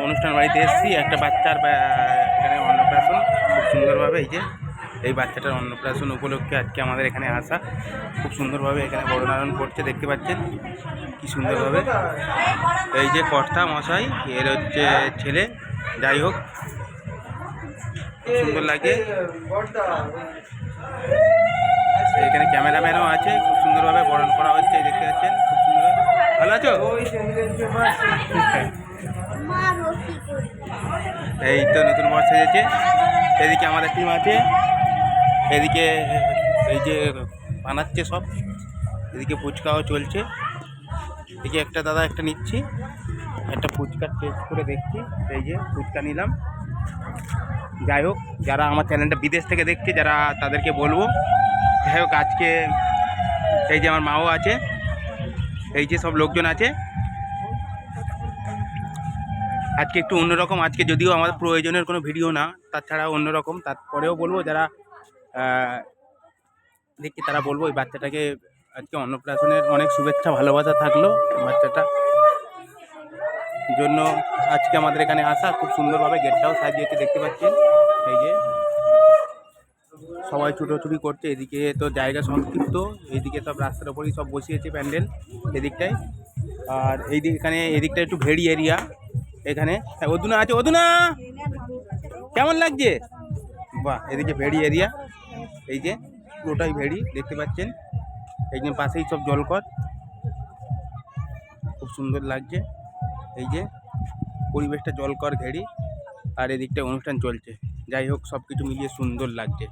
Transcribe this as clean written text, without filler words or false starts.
অনুষ্ঠান বাড়িতে এসেছি, একটা বাচ্চার এখানে অন্নপ্রাশন খুব সুন্দরভাবে, এই বাচ্চাটার অন্নপ্রাশন উপলক্ষে আজকে আমাদের এখানে আসা। খুব সুন্দরভাবে এখানে বড়নারায়ণ করছে, দেখতে পাচ্ছেন কি সুন্দরভাবে। এই যে কর্তা মশাই, এর হচ্ছে ছেলে, যাই হোক খুব সুন্দর লাগে। এখানে ক্যামেরাম্যানও আছে, খুব সুন্দরভাবে বরণ করা হচ্ছে, দেখতে পাচ্ছেন খুব সুন্দর। ভালো আছো? এই তো নতুন বর সেজেছে। এদিকে আমাদের টিম আছে, এদিকে এই যে বানাচ্ছে সব, এদিকে ফুচকাও চলছে। এদিকে একটা দাদা একটা নিচ্ছি, একটা ফুচকার টেস্ট করে দেখছি। এই যে ফুচকা নিলাম। যাই হোক, যারা আমার চ্যানেলটা বিদেশ থেকে দেখছে, যারা তাদেরকে বলবো, যাই হোক আজকে এই যে আমার মাও আছে, এই যে সব লোকজন আছে। আজকে একটু অন্যরকম, আজকে যদিও আমাদের প্রয়োজনের কোনো ভিডিও না, তাছাড়া অন্যরকম। তারপরেও বলবো যারা দেখি তারা বলবো ওই বাচ্চাটাকে আজকে অন্নপ্রাশনের অনেক শুভেচ্ছা ভালোবাসা থাকলো বাচ্চাটা জন্য। আজকে আমাদের এখানে আসা, খুব সুন্দরভাবে গেটটাও সাজিয়েছে, দেখতে পাচ্ছেন। এই যে সবাই ছুটোছুটি করছে, এদিকে তো জায়গা সংক্ষিপ্ত, এইদিকে সব রাস্তার ওপরই সব বসিয়েছে প্যান্ডেল এদিকটায়। আর এখানে এদিকটা একটু ভেড়ি এরিয়া। এখানে অধুনা আছে, অধুনা কেমন লাগছে? বাহ, এদিকে ভেড়ি এরিয়া, এই যে পুরোটাই ভেড়ি, দেখতে পাচ্ছেন। এই যে পাশেই সব জলকর, খুব সুন্দর লাগছে। এই যে পরিবেশটা জলকর ঘেরি, আর এদিকটা অনুষ্ঠান চলছে। যাই হোক সব কিছু মিলিয়ে সুন্দর লাগছে।